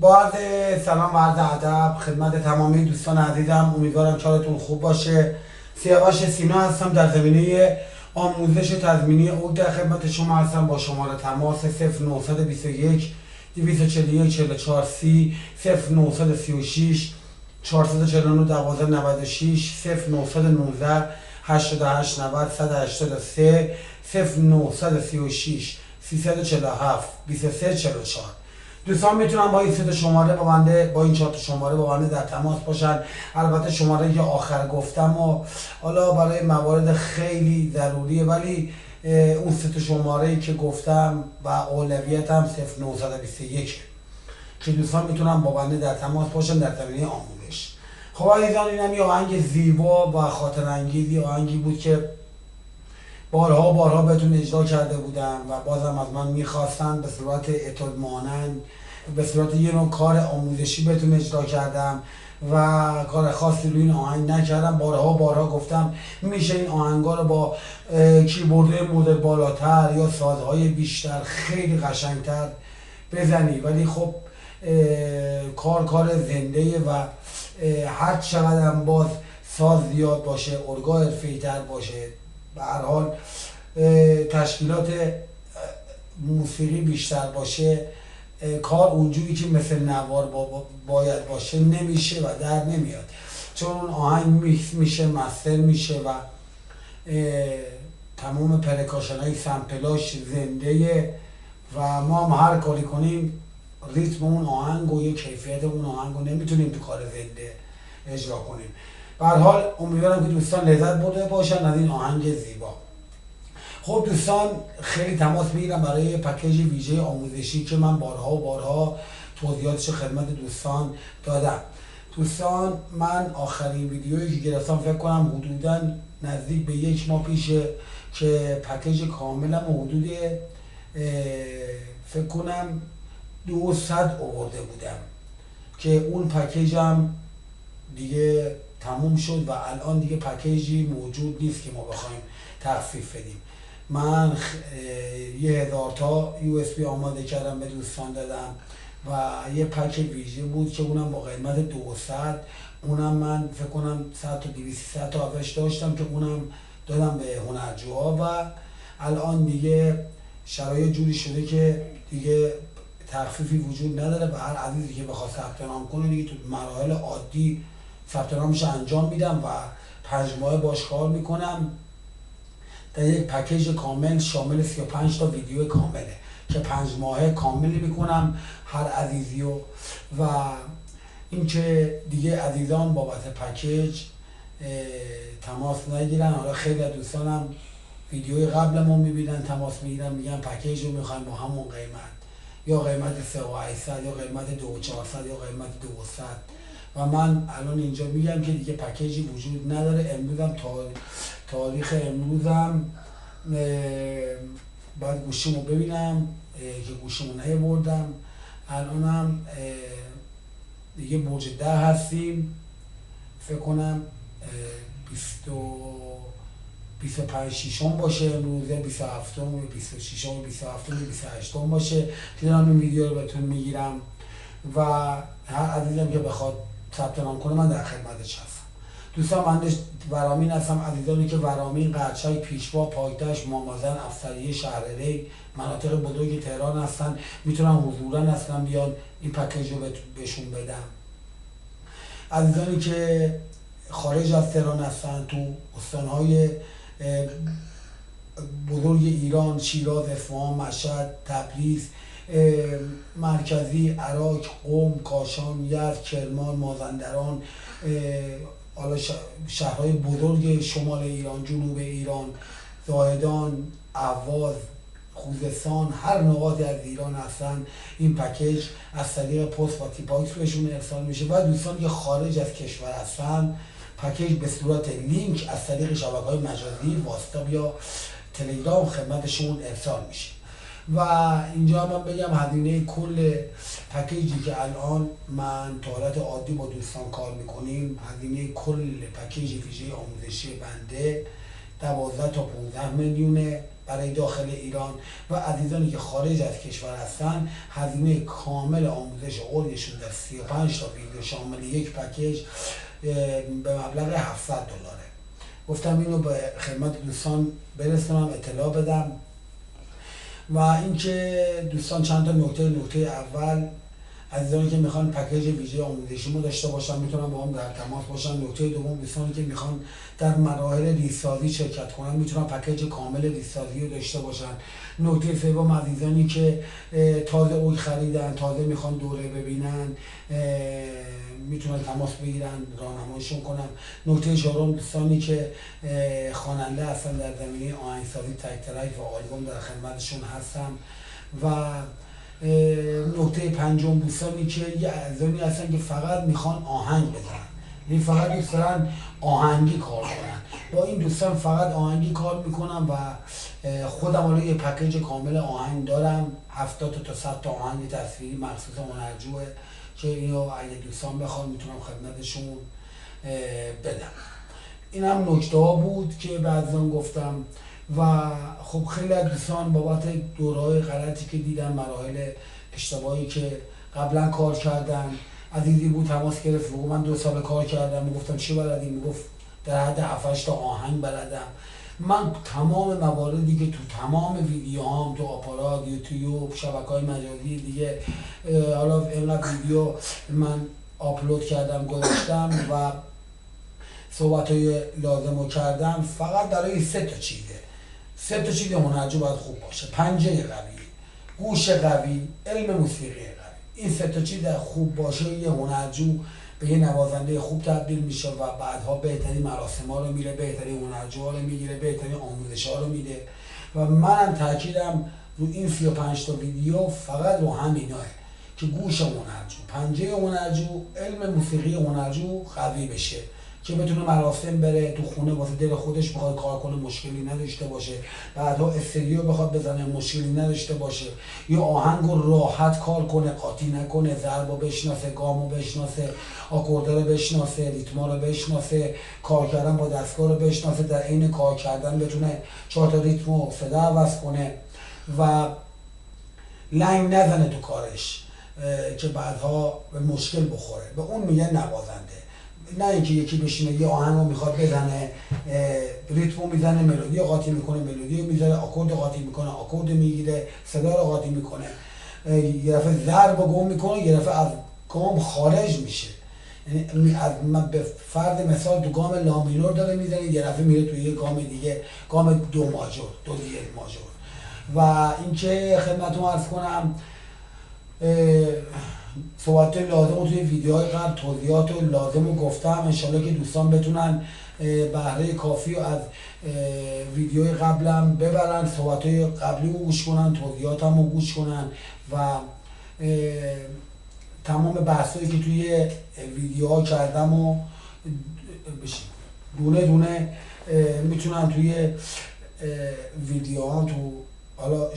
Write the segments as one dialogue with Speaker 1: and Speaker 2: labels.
Speaker 1: با عرض سلام و عرض ادب خدمت تمامی دوستان عزیزم، امیدوارم که حالتون خوب باشه. سیاوش سینا هستم، در زمینه آموزش تضمینی عقد در خدمت شما هستم با شماره تماس 0921 241 44 30 0936 449 1296 0919 88 90 183 0936 347 2344. دوستان میتونن با این 3 شماره با این 4 شماره با بنده در تماس باشن. البته شماره که آخر گفتم و حالا برای موارد خیلی ضروریه، ولی اون 3 شماره که گفتم و اولویت هم 0921 که دوستان میتونن با بنده در تماس باشن در زمینه آموزش. خب عزیزان، اینم یه آهنگ زیبا و خاطر انگیزی، آهنگی بود که بارها بهتون اجرا کرده بودم و بازم از من میخواستن به صورت اتود مانند، به صورت یه نوع کار آموزشی بهتون اجرا کردم و کار خاصی روی این آهنگ نکردم. بارها گفتم میشه این آهنگا رو با کیبورد مدل بالاتر یا سازهای بیشتر خیلی قشنگتر بزنی، ولی خب کار زنده و هر چقدر هم باز ساز زیاد باشه، ارگا حرفه‌ای‌تر باشه، به هر حال تشکیلات موسیقی بیشتر باشه، کار اونجوری که مثل نوار باید باشه نمیشه و در نمیاد، چون اون آهنگ میکس میشه، مستر میشه و تمام پرکاشن های سمپلاش زنده و ما هم هر کاری کنیم ریتم اون آهنگ و یک کیفیت اون آهنگ رو نمیتونیم تو کار زنده اجرا کنیم. به هر حال امیدوارم که دوستان لذت برده باشن از این آهنگ زیبا. خب دوستان، خیلی تماس میگیرم برای پکیج ویژه آموزشی که من بارها توضیحاتش خدمت دوستان دادم. دوستان، من آخرین ویدیویی که گرفتم فکر کنم حدوداً نزدیک به 1 ماه پیشه که پکیج کاملم حدود فکر کنم 200 آورده بودم که اون پکیجم دیگه تموم شد و الان دیگه پکیجی موجود نیست که ما بخوایم تخفیف بدیم. من 1000 تا USB آماده کردم به دوستان دادم و یه پک ویژه بود که اونم با قیمت 200، اونم من فکر کنم 100 تا 200 تا ازش داشتم که اونم دادم به هنرجوها و الان دیگه شرایط جوری شده که دیگه تخفیفی وجود نداره و هر عزیزی که بخواد ثبت نام کنه دیگه تو مراحل عادی ثبت نامش انجام میدم و 5 ماه باش کار میکنم در یک پکیج کامل شامل 35 تا ویدیو کامله که 5 ماه کاملی میکنم هر عزیزی و اینکه دیگه عزیزان بابت پکیج تماس نگیرن. حالا خیلی از دوستانم ویدیوی قبلمون میبینن، تماس میگیرن، میگن پکیج رو میخوایم با همون قیمت، یا قیمت 3800 یا قیمت 2400 یا قیمت 200 و من الان اینجا میگم که دیگه پکیجی وجود نداره. امروزم تاریخ امروزم باید گوشیمو ببینم که گوشیمو نیاوردم. الانم دیگه برج 10 هستیم، فکر کنم 25 ششم باشه امروز، 27 یا 26 یا 27 یا 28 باشه که دارم این ویدیو رو بهتون میگیرم و هر عزیزم که بخواد ثبت نام کنه من در خدمتش هستم. دوستان، مهندس ورامین هستم. عزیزانی که ورامین، قرچک، پیشوا، پایتخت، مامازن، افسریه، شهرری، مناطق بزرگ تهران هستن، میتونن حضوراً اصلا بیان این پکیج رو بهشون بدم. عزیزانی که خارج از تهران هستن، تو استانهای بزرگ ایران، شیراز، اصفهان، مشهد، تبریز، مرکزی، عراق، قم، کاشان، یزد، کرمان، مازندران، حالا شهرهای بزرگ شمال ایران، جنوب ایران، زاهدان، اهواز، خوزستان، هر نقاطی از ایران هستن، این پکیج از طریق پست و تیپاکس بهشون ارسال میشه و دوستان که خارج از کشور هستن پکیج به صورت لینک از طریق شبکه‌های مجازی، واتساپ یا تلگرام خدمتشون ارسال میشه. و اینجا من بگم هزینه کل پکیجی که الان من تا حالت عادی با دوستان کار میکنیم، هزینه کل پکیج ویژه آموزشی بنده 12 تا 15 میلیونه برای داخل ایران و عزیزانی که خارج از کشور هستن هزینه کامل آموزش اردیشون در 35 تا ویدیو شامل یک پکیج به مبلغ 700 دلاره. گفتم اینو به خدمت دوستان برسونم، اطلاع بدم. و اینکه دوستان چند تا نکته اول، عزیزانی که میخوان پکیج ویژه آموزشی ما داشته باشن میتونن با هم در تماس باشن. نکته دوم، دوستانی که میخوان در مراحل ریسازی شرکت کنن میتونن پکیج کامل ریسازی رو داشته باشن. نکته سوم، عزیزانی که تازه اوی خریدن، تازه میخوان دوره ببینن، میتونن تماس بگیرن، راهنماییشون کنم. نکته چهارم، دوستانی که خواننده هستن در زمینه آهنگسازی، تک ترک و آلبوم در خدمتشون هستم. و نکته پنجم، دوستانی که یه عزیزانی هستن که فقط میخوان آهنگ بزنن، یعنی فقط دوست دارن آهنگی کار کنن. با این دوستان فقط آهنگی کار میکنم و خودم حالا یه پکیج کامل آهنگ دارم، 70 تا 100 تا آهنگ تصویری مخصوص هنرجوه که اینو اگه دوستان بخوان میتونم خدمتشون بدم. این هم نکته ها بود که بعضا گفتم. و خب خیلی از دوستان بابت دوره‌های غلطی که دیدن، مراحل اشتباهی که قبلا کار کردن، عزیزی بود تماس گرفت و من 2 سال کار کردم، میگفتم چی بلدی؟ میگفت در حد 7 تا آهنگ بلدم. من تمام مواردی که تو تمام ویدیوهام، تو آپارات، یوتیوب، شبکه‌های مجازی دیگه، حالا اینقدر ویدیو من آپلود کردم گذاشتم و صحبت‌های لازم رو کردم، فقط برای 3 تا چیزه. 3 تا چیز هنرجو باید خوب باشه: پنجه قوی، گوش قوی، علم موسیقی قوی. این 3 تا چیز خوب باشه، یه هنرجو به یه نوازنده خوب تبدیل میشه و بعدها بهترین مراسم‌ها رو میره، بهترین هنرجوها رو میگیره، بهترین آموزش‌ها رو میده. و منم تاکیدم رو این 35 تا ویدیو فقط رو همیناه که گوش هنرجو، پنجه هنرجو، علم موسیقی هنرجو قوی بشه که بتونه مراسم بره، تو خونه واسه دل خودش بخواد کار کنه مشکلی نداشته باشه، بعدها استریو بخواد بزنه مشکلی نداشته باشه، یا آهنگو راحت کار کنه، قاطی نکنه، ضربو بشناسه، گامو بشناسه، آکورده رو بشناسه، ریتما رو بشناسه، کار کردن با دستگاه رو بشناسه، در عین کار کردن بتونه 4 تا ریتمو صدا عوض کنه و لنگ نزنه تو کارش که بعدها به مشکل بخوره. به اون میگه نوازنده. نه اینکه یکی بشینه یه آهنگ رو میخواد بزنه، ریتمو میزنه، ملودی رو قاطی میکنه، ملودی رو میزنه، آکورد رو قاطی میکنه، آکورد میگیره، صدا رو قاطی میکنه، یه دفعه ضرب رو گم میکنه، یه دفعه از گام خارج میشه. یعنی از من به فرض مثال تو گام لا مینور داره میزنه، یه دفعه میره توی یه گام دیگه، گام دو ماژور، دو دیل ماژور. و اینکه خدمتتون عرض کنم صحبت لازم رو توی ویدیوهای قبل توضیحات لازم رو گفتم. انشالله که دوستان بتونن بهره کافی رو از ویدیوهای قبلم ببرن، صحبتهای قبلی رو گوش کنن، توضیحاتم رو گوش کنن و تمام بحثایی که توی ویدیوها کردم و دونه دونه میتونن توی ویدیوها، تو حالا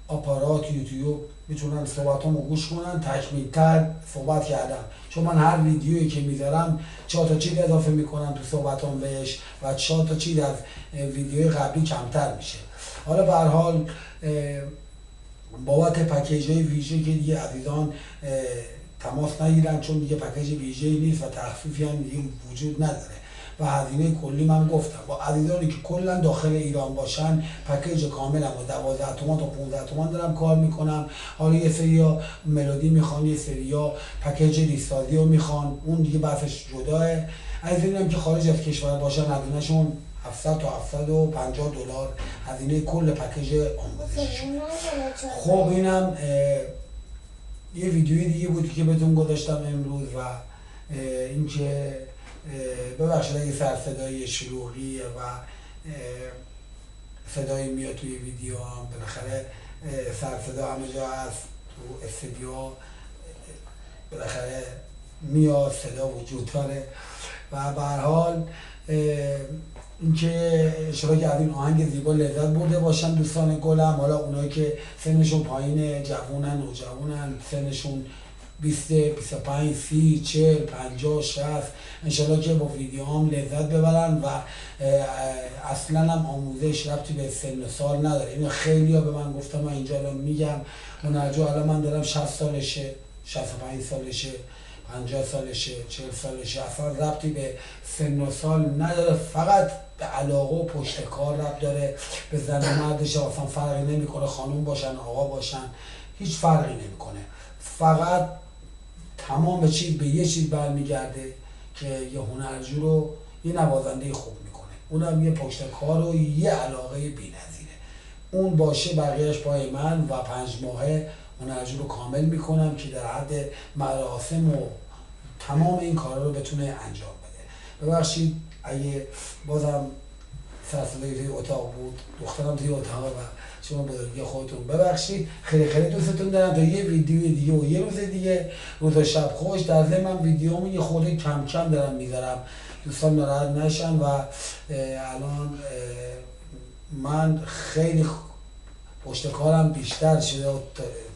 Speaker 1: آپارات، یوتیوب، میتونن صحبتامو گوش کنن. تکمیل‌تر صحبت کردم، چون من هر ویدیویی که میذارم 4 تا چیز اضافه میکنم تو صحبتام بهش و 4 تا چیز از ویدیوی قبلی کمتر میشه. حالا به هر حال بابت پکیج‌های ویژه که دیگه عزیزان تماس نگیرن، چون دیگه پکیج ویژه‌ای نیست و تخفیفی هم دیگه وجود نداره و هزینه کلی من گفتم. با عزیزانی که کلا داخل ایران باشن پکیج کاملم با 12 تومان تا 15 تومان دارم کار میکنم. حالا یه سریا ملودی میخوان، یه سریا پکیج ریسازی رو میخوان، اون دیگه بحثش جداه. عزیزانی هم که خارج از کشور باشن هزینه‌شون 700 تا 750 دلار هزینه کل پکیج آموزشی. خب اینم یه ویدیوی دیگه بود که بهتون گذاشتم امروز و اینکه ببخشید اگه سر صدای شلوغیه و صدایی میاد توی ویدیو هم، بالاخره سر صدا همه جا هست، تو استودیو بالاخره میاد، صدا وجود داره. و به هر حال اینکه اشتراک کردین آهنگ زیبا لذت برده باشن دوستان گلم. حالا اونایی که سنشون پایین، جوونن، نوجوانن، سنشون 20 25 30 40 50 60 انشالله که با ویدیوهام لذت ببرن و اصلا هم آموزش ربطی به سن و سال نداره. اینو خیلی ها به من گفتم، من اینجا الان میگم هنرجو الان من دارم 60 سالشه 65 سالشه 50 سالشه 40 سالشه، اصلا ربطی به سن و سال نداره، فقط به علاقه و پشت کار ربط داره. به زن و مردش اصلا فرقی نمیکنه، خانوم باشن آقا باشن هیچ فرقی نمیکنه، فقط تمام چیز به یه چیز برمیگرده که یه هنرجو رو یه نوازنده خوب میکنه، اونم یه پشت کار و یه علاقه بی‌نظیره. اون باشه بقیهش پای من و 5 ماهه هنرجو رو کامل میکنم که در حد مراسم و تمام این کارا رو بتونه انجام بده. ببخشید اگه بازم سرصدایی توی اتاق بود، دخترم توی اتاق و شما بزرگی خودتون ببخشید. خیلی خیلی دوستتون دارم. تا یه ویدیو دیگه و یه روز دیگه، روز شب خوش. در ضمن من ویدیومو یه خورده کم کم دارم میذارم، دوستان ناراحت نشن. و الان من خیلی پشت کارم بیشتر شده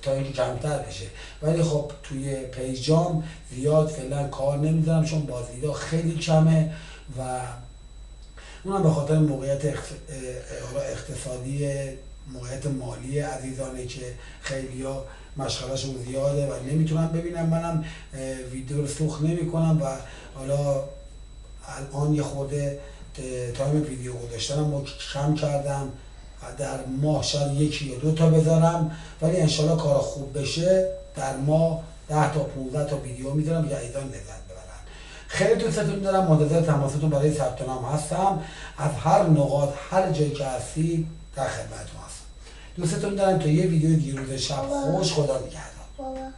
Speaker 1: تا اینکه کمتر بشه، ولی خب توی پیجام زیاد فعلا کار نمیذارم چون بازدیدا خیلی کمه و اونم به خاطر موقعیت اقتصادی، موقعیت مالی عزیزانه که خیلی ها مشغلهشون زیاده و نمیتونم ببینم. منم ویدیو رو سوخت نمی کنم و حالا الان یه خورده تایم ویدیو گذاشتنم رو کم کردم، در ماه شاید 1 یا 2 تا بذارم، ولی انشالله کار خوب بشه در ماه 10 تا 15 تا ویدیو میذارم که عزیزان لذت ببرن. خیلی دوستتون دارم، منتظر تماستون برای ثبت نام هستم. از هر نقاط هر جایی که هستید در خدمتتون هستم. دوستتون دارم. تا یه ویدیو دیگه روز شب خوش. خدا نگهدار.